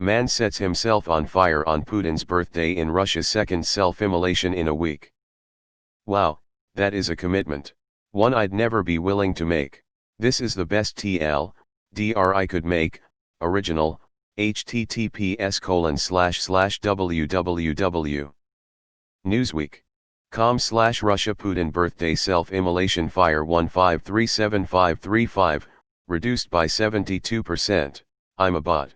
Man sets himself on fire on Putin's birthday in Russia's second self-immolation in a week. Wow, that is a commitment. One I'd never be willing to make. This is the best TLDR I could make. Original, https://www. Newsweek.com/Russia Putin birthday self-immolation fire 1537535, reduced by 72%. I'm a bot.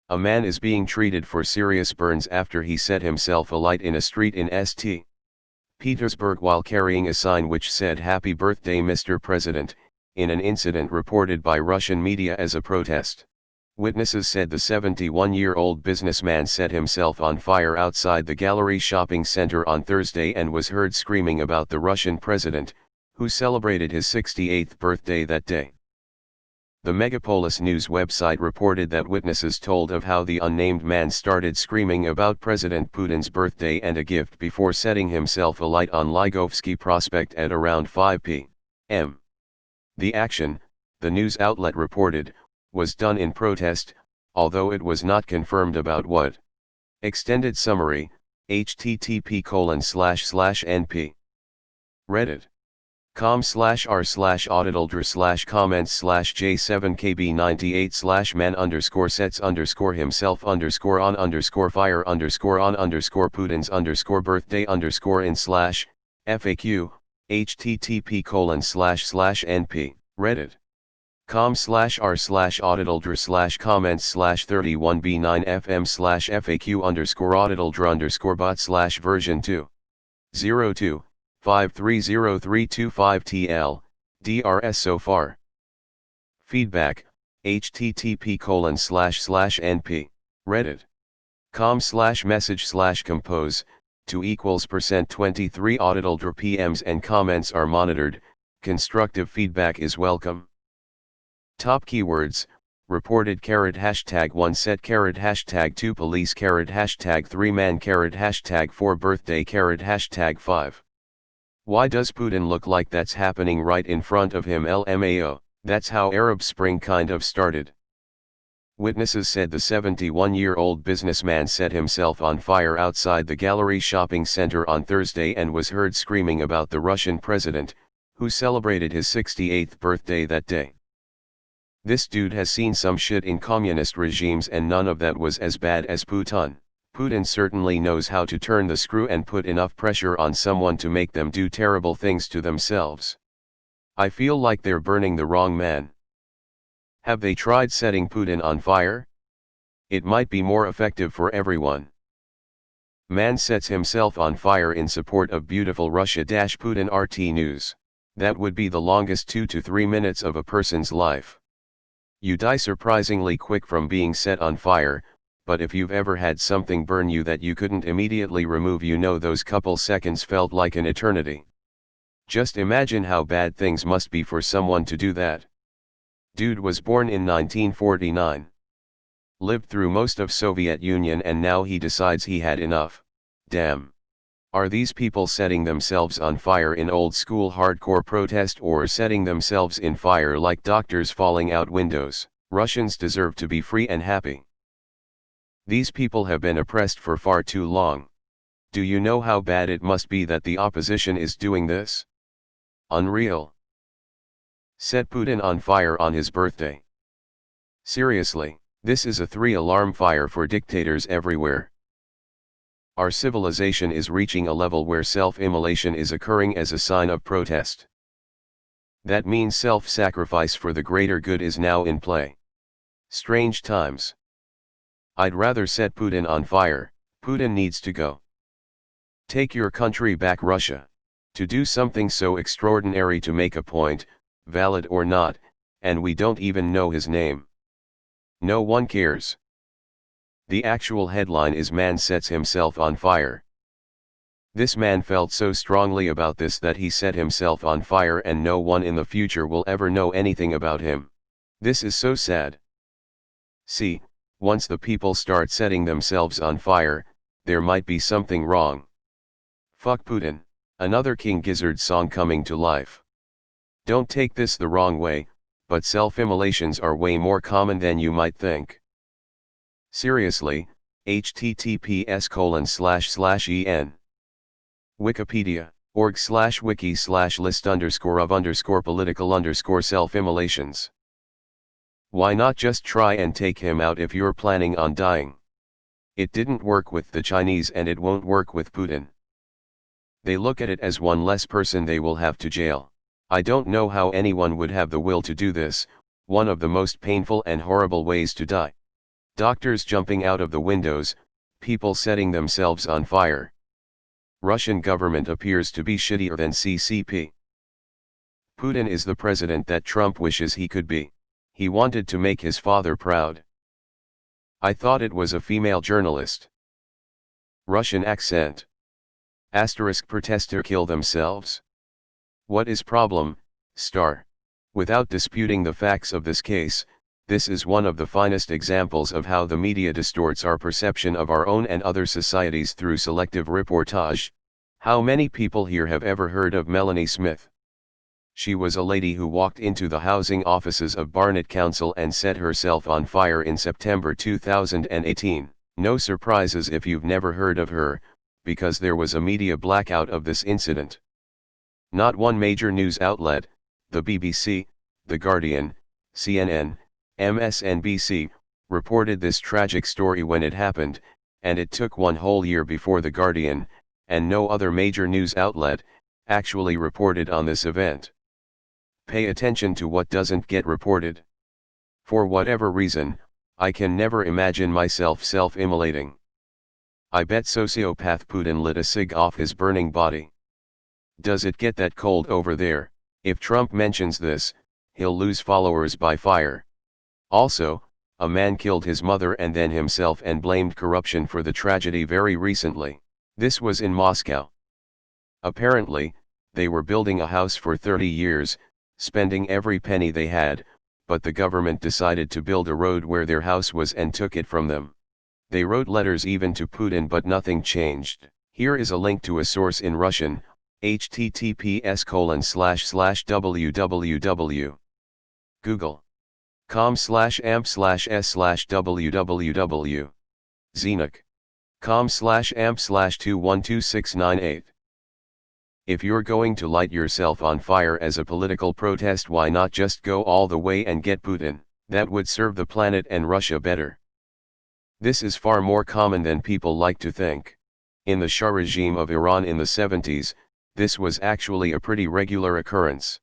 A man is being treated for serious burns after he set himself alight in a street in St. Petersburg while carrying a sign which said "Happy Birthday Mr. President," in an incident reported by Russian media as a protest. Witnesses said the 71-year-old businessman set himself on fire outside the Gallery shopping center on Thursday and was heard screaming about the Russian president, who celebrated his 68th birthday that day. The Megapolis news website reported that witnesses told of how the unnamed man started screaming about President Putin's birthday and a gift before setting himself alight on Ligovsky Prospect at around 5 p.m. The action, the news outlet reported, was done in protest, although it was not confirmed about what. Extended summary, http://np. reddit.com/r/auditl/man_sets_himself_on_fire_on_birthday_in/FAQ, http://np. reddit.com/r/auditl/comments/31b9fm/FAQ_auditldr_bot/version 2. 05303225TL, DRS so far. Feedback, http://np. reddit.com/message/compose, 2=%23 auditldr PMs and comments are monitored, constructive feedback is welcome. Top keywords, reported #1 set #2 police #3 man #4 birthday #5. Why does Putin look like that's happening right in front of him? LMAO, that's how Arab Spring kind of started. Witnesses said the 71-year-old businessman set himself on fire outside the Gallery shopping center on Thursday and was heard screaming about the Russian president, who celebrated his 68th birthday that day. This dude has seen some shit in communist regimes and none of that was as bad as Putin. Putin certainly knows how to turn the screw and put enough pressure on someone to make them do terrible things to themselves. I feel like they're burning the wrong man. Have they tried setting Putin on fire? It might be more effective for everyone. Man sets himself on fire in support of beautiful Russia. Putin RT News. That would be the longest 2 to 3 minutes of a person's life. You die surprisingly quick from being set on fire, but if you've ever had something burn you that you couldn't immediately remove, you know those couple seconds felt like an eternity. Just imagine how bad things must be for someone to do that. Dude was born in 1949. Lived through most of Soviet Union and now he decides he had enough. Damn. Are these people setting themselves on fire in old school hardcore protest or setting themselves in fire like doctors falling out windows? Russians deserve to be free and happy. These people have been oppressed for far too long. Do you know how bad it must be that the opposition is doing this? Unreal. Set Putin on fire on his birthday. Seriously, this is a 3-alarm fire for dictators everywhere. Our civilization is reaching a level where self-immolation is occurring as a sign of protest. That means self-sacrifice for the greater good is now in play. Strange times. I'd rather set Putin on fire. Putin needs to go. Take your country back, Russia. To do something so extraordinary to make a point, valid or not, and we don't even know his name. No one cares. The actual headline is "Man sets himself on fire." This man felt so strongly about this that he set himself on fire and no one in the future will ever know anything about him. This is so sad. See, once the people start setting themselves on fire, there might be something wrong. Fuck Putin. Another King Gizzard song coming to life. Don't take this the wrong way, but self-immolations are way more common than you might think. Seriously, https://en. Wikipedia, org/wiki/list_of_political_self-immolations. Why not just try and take him out if you're planning on dying? It didn't work with the Chinese and it won't work with Putin. They look at it as one less person they will have to jail. I don't know how anyone would have the will to do this, one of the most painful and horrible ways to die. Doctors jumping out of the windows, people setting themselves on fire. Russian government appears to be shittier than CCP. Putin is the president that Trump wishes he could be. He wanted to make his father proud. I thought it was a female journalist. Russian accent. Asterisk protester kill themselves. What is problem, star? Without disputing the facts of this case, this is one of the finest examples of how the media distorts our perception of our own and other societies through selective reportage. How many people here have ever heard of Melanie Smith? She was a lady who walked into the housing offices of Barnet Council and set herself on fire in September 2018. No surprises if you've never heard of her, because there was a media blackout of this incident. Not one major news outlet, the BBC, The Guardian, CNN, MSNBC, reported this tragic story when it happened, and it took one whole year before The Guardian, and no other major news outlet, actually reported on this event. Pay attention to what doesn't get reported. For whatever reason, I can never imagine myself self-immolating. I bet sociopath Putin lit a cig off his burning body. Does it get that cold over there? If Trump mentions this, he'll lose followers by fire. Also, a man killed his mother and then himself and blamed corruption for the tragedy very recently. This was in Moscow. Apparently, they were building a house for 30 years, spending every penny they had, but the government decided to build a road where their house was and took it from them. They wrote letters even to Putin but nothing changed. Here is a link to a source in Russian, https://www. google.com/amp/s/www. zenuk.com/amp/212698. If you're going to light yourself on fire as a political protest, why not just go all the way and get Putin? That would serve the planet and Russia better. This is far more common than people like to think. In the Shah regime of Iran in the 70s, this was actually a pretty regular occurrence.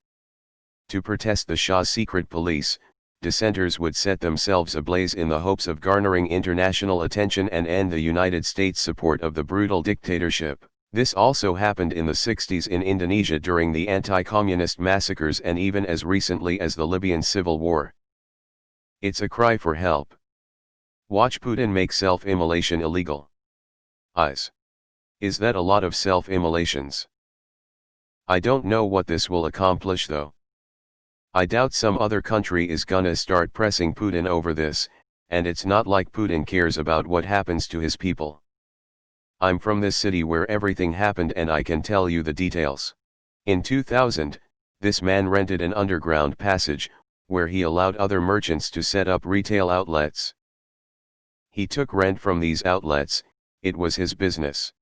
To protest the Shah's secret police, dissenters would set themselves ablaze in the hopes of garnering international attention and end the United States' support of the brutal dictatorship. This also happened in the 60s in Indonesia during the anti-communist massacres and even as recently as the Libyan civil war. It's a cry for help. Watch Putin make self-immolation illegal. Eyes. Is that a lot of self-immolations? I don't know what this will accomplish though. I doubt some other country is gonna start pressing Putin over this, and it's not like Putin cares about what happens to his people. I'm from this city where everything happened and I can tell you the details. In 2000, this man rented an underground passage, where he allowed other merchants to set up retail outlets. He took rent from these outlets, it was his business.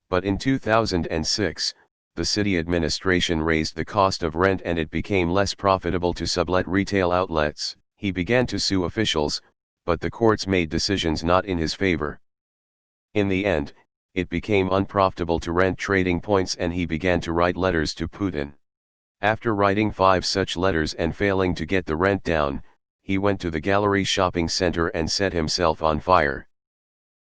But in 2006, the city administration raised the cost of rent and it became less profitable to sublet retail outlets. He began to sue officials, but the courts made decisions not in his favor. In the end, it became unprofitable to rent trading points and he began to write letters to Putin. After writing 5 such letters and failing to get the rent down, he went to the Gallery shopping center and set himself on fire.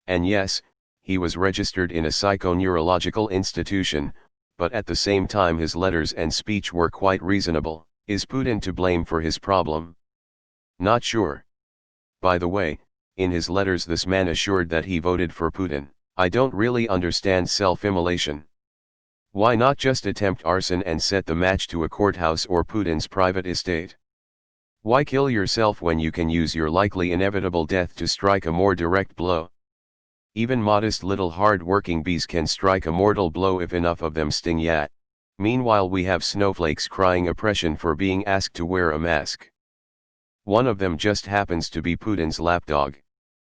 And yes, he was registered in a psychoneurological institution, but at the same time his letters and speech were quite reasonable. Is Putin to blame for his problem? Not sure. By the way, in his letters this man assured that he voted for Putin. I don't really understand self-immolation. Why not just attempt arson and set the match to a courthouse or Putin's private estate? Why kill yourself when you can use your likely inevitable death to strike a more direct blow? Even modest little hard-working bees can strike a mortal blow if enough of them sting yet. Meanwhile we have snowflakes crying oppression for being asked to wear a mask. One of them just happens to be Putin's lapdog.